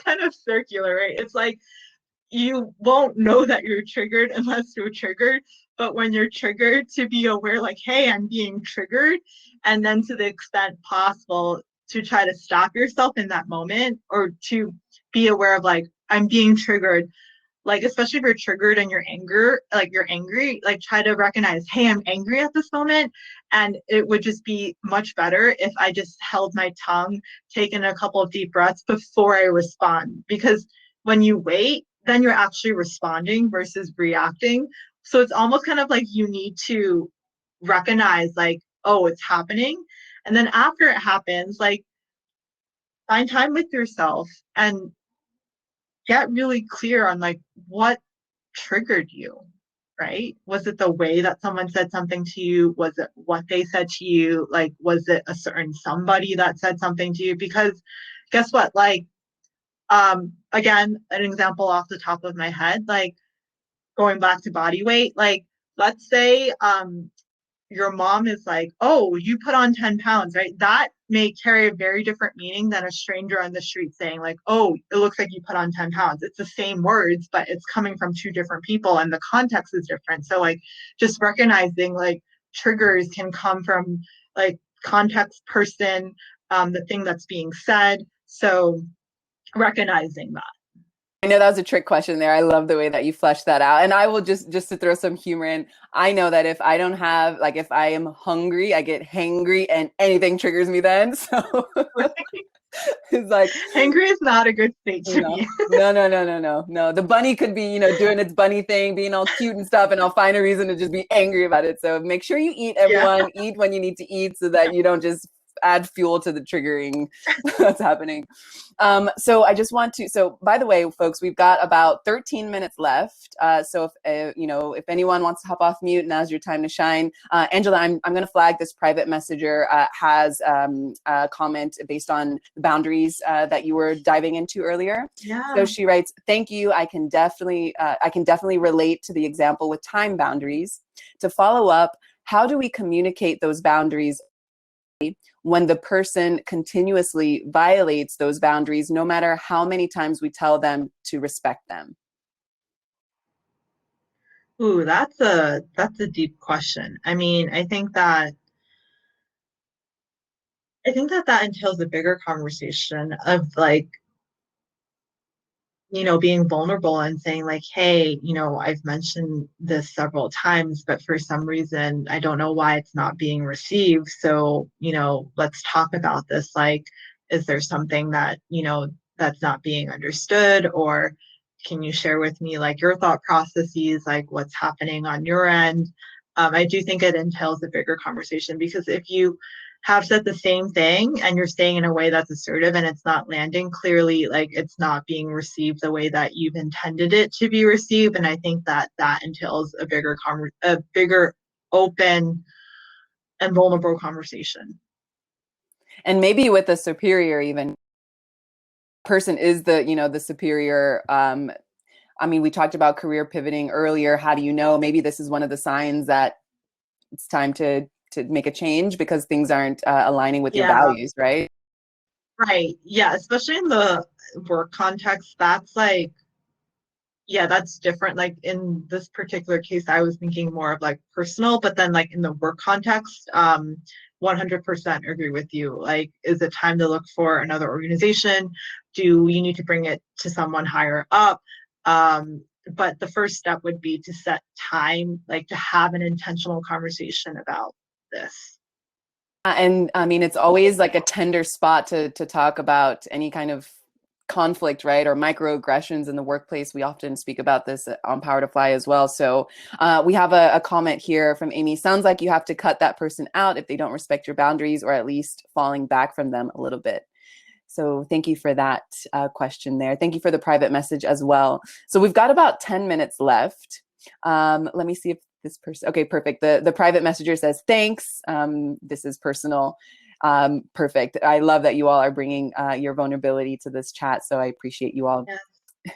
kind of circular, right? It's like you won't know that you're triggered unless you're triggered. But when you're triggered, to be aware, like, hey, I'm being triggered. And then to the extent possible, to try to stop yourself in that moment or to be aware of, like, I'm being triggered. Like, especially if you're triggered and you're angry, like, try to recognize, hey, I'm angry at this moment. And it would just be much better if I just held my tongue, taken a couple of deep breaths before I respond. Because when you wait, then you're actually responding versus reacting. So it's almost kind of like you need to recognize, like, oh, it's happening. And then after it happens, like, find time with yourself and get really clear on like what triggered you, right? Was it the way that someone said something to you? Was it what they said to you? Like, was it a certain somebody that said something to you? Because guess what? Like, again, an example off the top of my head, like going back to body weight, like let's say your mom is like, oh, you put on 10 pounds, right? That may carry a very different meaning than a stranger on the street saying, like, oh, it looks like you put on 10 pounds. It's the same words, but it's coming from two different people and the context is different. So, like, just recognizing like triggers can come from like context, person, the thing that's being said. So, recognizing that. I know that was a trick question there. I love the way that you fleshed that out. And I will just to throw some humor in, I know that if I don't have, like, if I am hungry, I get hangry and anything triggers me then. So it's like, angry is not a good state to no, be. no. The bunny could be, doing its bunny thing, being all cute and stuff, and I'll find a reason to just be angry about it. So make sure you eat, everyone. Eat when you need to eat so that you don't just add fuel to the triggering that's happening. So I just want to, so by the way, folks, we've got about 13 minutes left. So if anyone wants to hop off mute, now's your time to shine. Angela, I'm going to flag this private messenger has a comment based on the boundaries that you were diving into earlier. Yeah. So she writes, thank you. I can definitely relate to the example with time boundaries. To follow up, how do we communicate those boundaries when the person continuously violates those boundaries, no matter how many times we tell them to respect them? Ooh, that's a deep question. I mean, I think that entails a bigger conversation of like, being vulnerable and saying like, hey, I've mentioned this several times, but for some reason, I don't know why it's not being received. So, let's talk about this. Like, is there something that, that's not being understood? Or can you share with me like your thought processes, like what's happening on your end? I do think it entails a bigger conversation because if you have said the same thing and you're saying in a way that's assertive and it's not landing clearly, like it's not being received the way that you've intended it to be received. And I think that that entails a bigger open and vulnerable conversation. And maybe with a superior, even person is the superior. I mean, we talked about career pivoting earlier. How do you know? Maybe this is one of the signs that it's time to make a change because things aren't aligning with your values, right? Right. Yeah. Especially in the work context, that's like, yeah, that's different. Like in this particular case, I was thinking more of like personal, but then like in the work context, 100% agree with you. Like, is it time to look for another organization? Do you need to bring it to someone higher up? But the first step would be to set time, like to have an intentional conversation about this. And I mean, it's always like a tender spot to talk about any kind of conflict, right? Or microaggressions in the workplace. We often speak about this on Power to Fly as well. So we have a comment here from Amy. Sounds like you have to cut that person out if they don't respect your boundaries, or at least falling back from them a little bit. So thank you for that question there. Thank you for the private message as well. So we've got about 10 minutes left. Let me see if this person, okay, perfect. The private messenger says, thanks. This is personal. Perfect. I love that you all are bringing your vulnerability to this chat. So I appreciate you all. Yeah.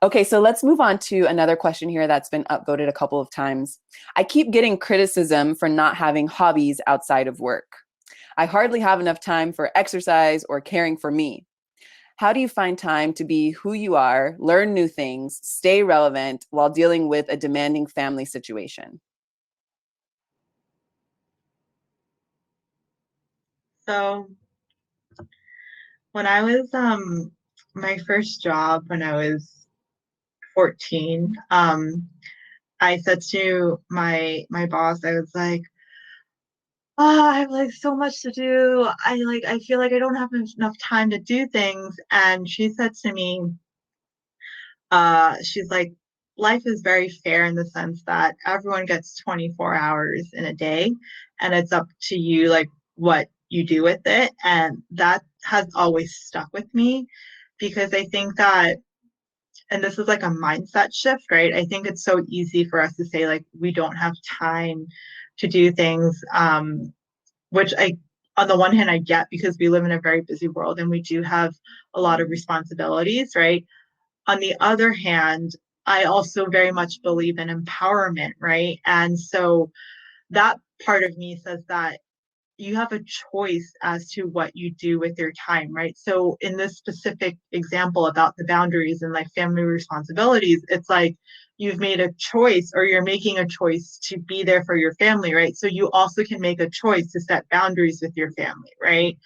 Okay, so let's move on to another question here that's been upvoted a couple of times. I keep getting criticism for not having hobbies outside of work. I hardly have enough time for exercise or caring for me. How do you find time to be who you are, learn new things, stay relevant while dealing with a demanding family situation? So when I was my first job when I was 14, I said to my boss, I was like, oh, I have like so much to do. I feel like I don't have enough time to do things. And she said to me, she's like, life is very fair in the sense that everyone gets 24 hours in a day, and it's up to you like what you do with it. And that has always stuck with me because I think that and this is like a mindset shift, right? I think it's so easy for us to say like we don't have time to do things, which I, on the one hand, I get because we live in a very busy world and we do have a lot of responsibilities, right? On the other hand, I also very much believe in empowerment, right? And so that part of me says that you have a choice as to what you do with your time, right? So in this specific example about the boundaries and like family responsibilities, it's like you've made a choice or you're making a choice to be there for your family, right? So you also can make a choice to set boundaries with your family, right?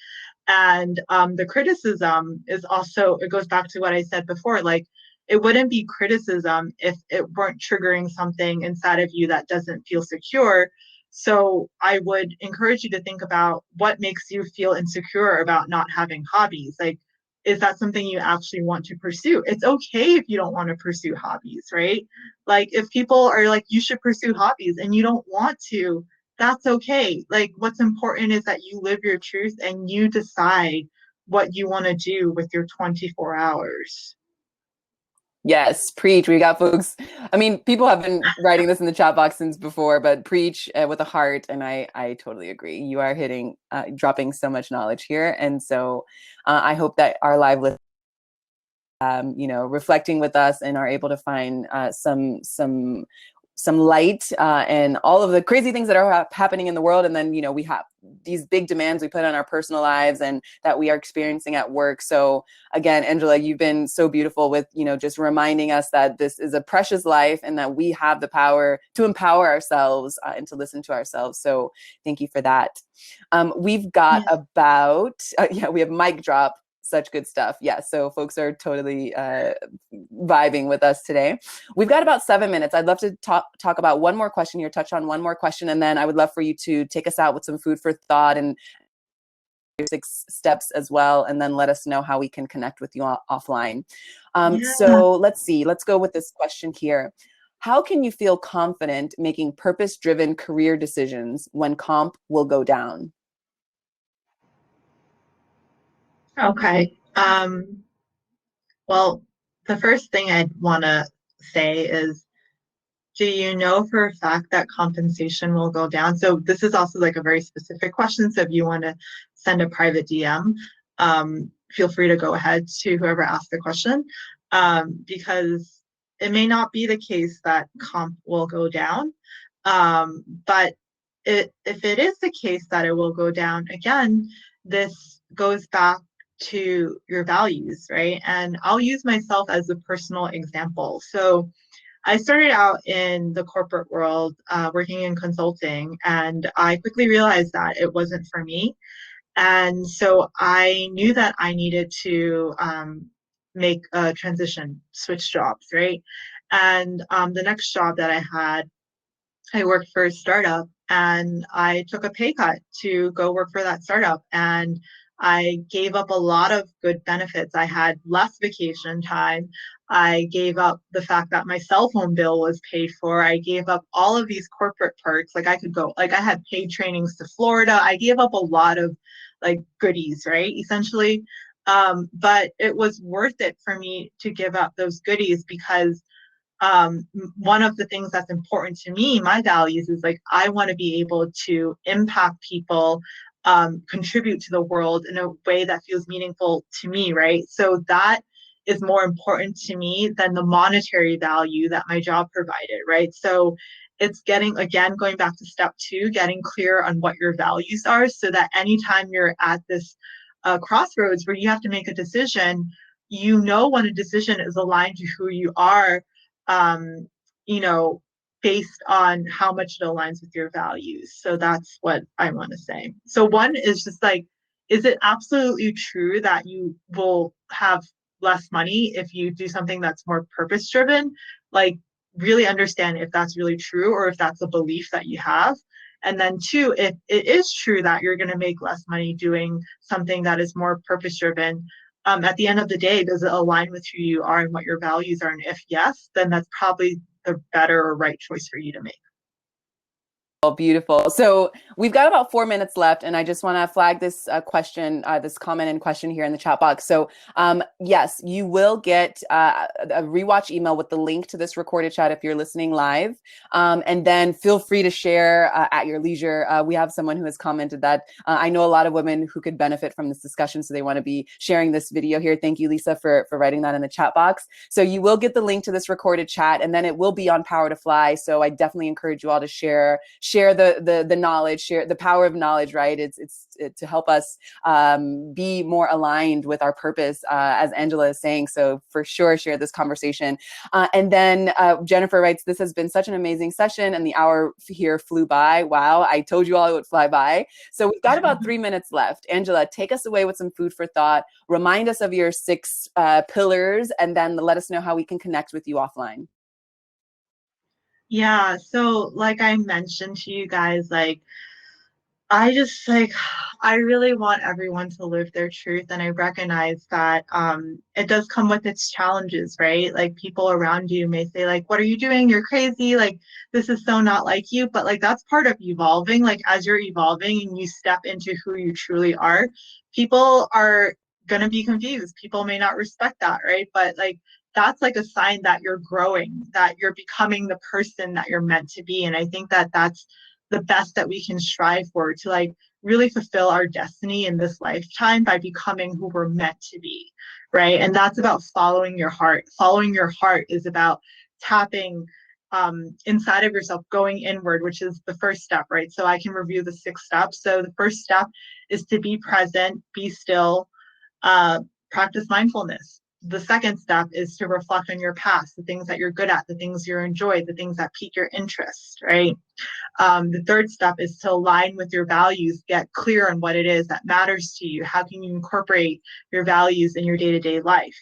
And the criticism is also, it goes back to what I said before, like it wouldn't be criticism if it weren't triggering something inside of you that doesn't feel secure. So I would encourage you to think about what makes you feel insecure about not having hobbies. Like, is that something you actually want to pursue? It's okay if you don't want to pursue hobbies, right? Like, if people are like, you should pursue hobbies and you don't want to, that's okay. Like, what's important is that you live your truth and you decide what you want to do with your 24 hours. Yes, preach. We got folks. I mean, people have been writing this in the chat box since before, but preach with a heart. And I totally agree. You are dropping so much knowledge here. And so I hope that our live listeners, reflecting with us and are able to find some light and all of the crazy things that are happening in the world. And then, we have these big demands we put on our personal lives and that we are experiencing at work. So again, Angela, you've been so beautiful with, just reminding us that this is a precious life and that we have the power to empower ourselves and to listen to ourselves. So thank you for that. We've got we have mic drop. Such good stuff. Yeah. So folks are totally vibing with us today. We've got about 7 minutes. I'd love to talk about one more question here, touch on one more question, and then I would love for you to take us out with some food for thought and 6 steps as well, and then let us know how we can connect with you offline. So let's see. Let's go with this question here. How can you feel confident making purpose-driven career decisions when comp will go down? Okay. Well, the first thing I'd want to say is, do you know for a fact that compensation will go down? So this is also like a very specific question. So if you want to send a private DM, feel free to go ahead to whoever asked the question, because it may not be the case that comp will go down. But if it is the case that it will go down, again, this goes back to your values, right? And I'll use myself as a personal example. So I started out in the corporate world, working in consulting, and I quickly realized that it wasn't for me. And so I knew that I needed to make a transition, switch jobs, right? And the next job that I had, I worked for a startup and I took a pay cut to go work for that startup. And I gave up a lot of good benefits. I had less vacation time. I gave up the fact that my cell phone bill was paid for. I gave up all of these corporate perks. Like I could go, like I had paid trainings to Florida. I gave up a lot of like goodies, right? Essentially. But it was worth it for me to give up those goodies because one of the things that's important to me, my values, is like I want to be able to impact people, contribute to the world in a way that feels meaningful to me, right? So that is more important to me than the monetary value that my job provided, right? So it's getting, again, going back to step 2, getting clear on what your values are so that anytime you're at this crossroads where you have to make a decision, you know when a decision is aligned to who you are, um, you know, based on how much it aligns with your values. So that's what I want to say. So one is just like, is it absolutely true that you will have less money if you do something that's more purpose driven? Like, really understand if that's really true or if that's a belief that you have. And then 2, if it is true that you're going to make less money doing something that is more purpose driven, at the end of the day, does it align with who you are and what your values are? And if yes, then that's probably the better or right choice for you to make. Oh, beautiful. So we've got about 4 minutes left, and I just want to flag this question, this comment and question here in the chat box. So yes, you will get a rewatch email with the link to this recorded chat if you're listening live. And then feel free to share at your leisure. We have someone who has commented that I know a lot of women who could benefit from this discussion, so they want to be sharing this video here. Thank you, Lisa, for writing that in the chat box. So you will get the link to this recorded chat, and then it will be on Power to Fly. So I definitely encourage you all to share the knowledge, share the power of knowledge, right? It's to help us be more aligned with our purpose, as Angela is saying. So for sure, share this conversation. And then Jennifer writes, this has been such an amazing session, and the hour here flew by. Wow, I told you all it would fly by. So we've got about 3 minutes left. Angela, take us away with some food for thought. Remind us of your 6 pillars, and then let us know how we can connect with you offline. Yeah, so like I mentioned to you guys, like I really want everyone to live their truth, and I recognize that it does come with its challenges, right? Like people around you may say like, what are you doing? You're crazy. Like this is so not like you, but like that's part of evolving. Like as you're evolving and you step into who you truly are, people are gonna be confused. People may not respect that, right? But like that's like a sign that you're growing, that you're becoming the person that you're meant to be. And I think that that's the best that we can strive for, to like really fulfill our destiny in this lifetime by becoming who we're meant to be, right? And that's about following your heart. Following your heart is about tapping inside of yourself, going inward, which is the first step, right? So I can review the 6 steps. So the first step is to be present, be still, practice mindfulness. The second step is to reflect on your past, the things that you're good at, the things you enjoy, the things that pique your interest, right? The third step is to align with your values, get clear on what it is that matters to you. How can you incorporate your values in your day-to-day life?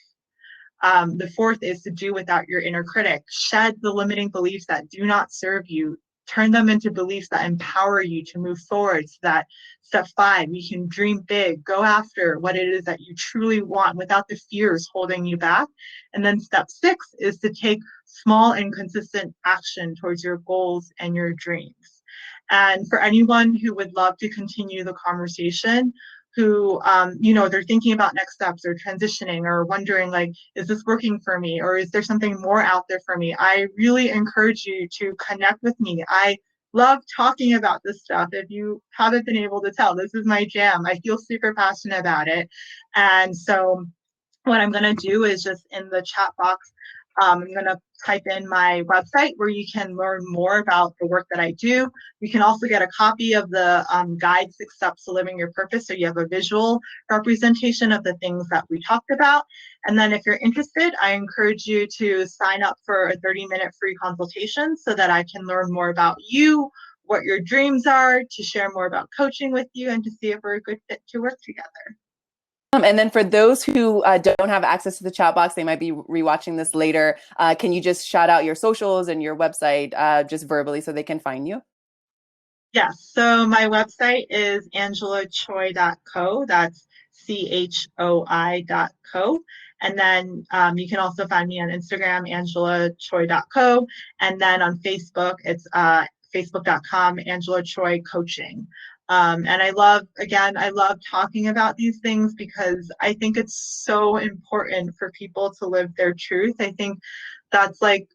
The fourth is to do without your inner critic. Shed the limiting beliefs that do not serve you. Turn them into beliefs that empower you to move forward. So that step 5, you can dream big, go after what it is that you truly want without the fears holding you back. And then step 6 is to take small and consistent action towards your goals and your dreams. And for anyone who would love to continue the conversation, who they're thinking about next steps or transitioning or wondering like, is this working for me, or is there something more out there for me, I really encourage you to connect with me. I love talking about this stuff. If you haven't been able to tell, this is my jam. I feel super passionate about it. And so what I'm going to do is just in the chat box, I'm going to type in my website where you can learn more about the work that I do. You can also get a copy of the guide 6 Steps to Living Your Purpose, so you have a visual representation of the things that we talked about. And then if you're interested, I encourage you to sign up for a 30-minute free consultation so that I can learn more about you, what your dreams are, to share more about coaching with you, and to see if we're a good fit to work together. And then for those who don't have access to the chat box, they might be rewatching this later. Can you just shout out your socials and your website just verbally so they can find you? Yes, so my website is angelachoi.co. That's CHOI.co. And then you can also find me on Instagram, angelachoi.co. And then on Facebook, it's facebook.com, Angela Choi Coaching. And I love talking about these things because I think it's so important for people to live their truth. I think that's like,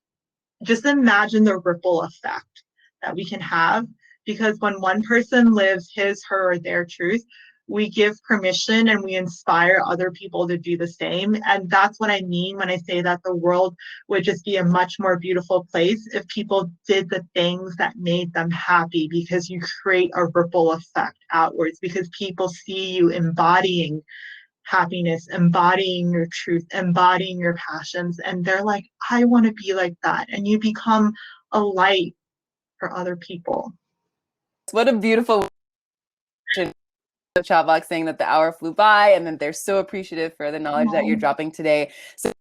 just imagine the ripple effect that we can have, because when one person lives his, her, or their truth, we give permission and we inspire other people to do the same. And that's what I mean when I say that the world would just be a much more beautiful place if people did the things that made them happy, because you create a ripple effect outwards, because people see you embodying happiness, embodying your truth, embodying your passions, and they're like, I want to be like that. And you become a light for other people. What a beautiful chat box saying that the hour flew by, and then they're so appreciative for the knowledge that you're dropping today. So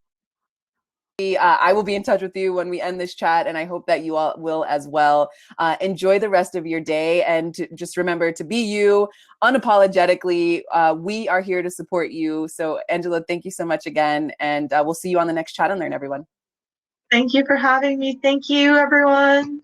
I will be in touch with you when we end this chat, and I hope that you all will as well. Enjoy the rest of your day, and just remember to be you unapologetically. We are here to support you. So Angela, thank you so much again, and we'll see you on the next Chat and Learn, everyone. Thank you for having me. Thank you, everyone.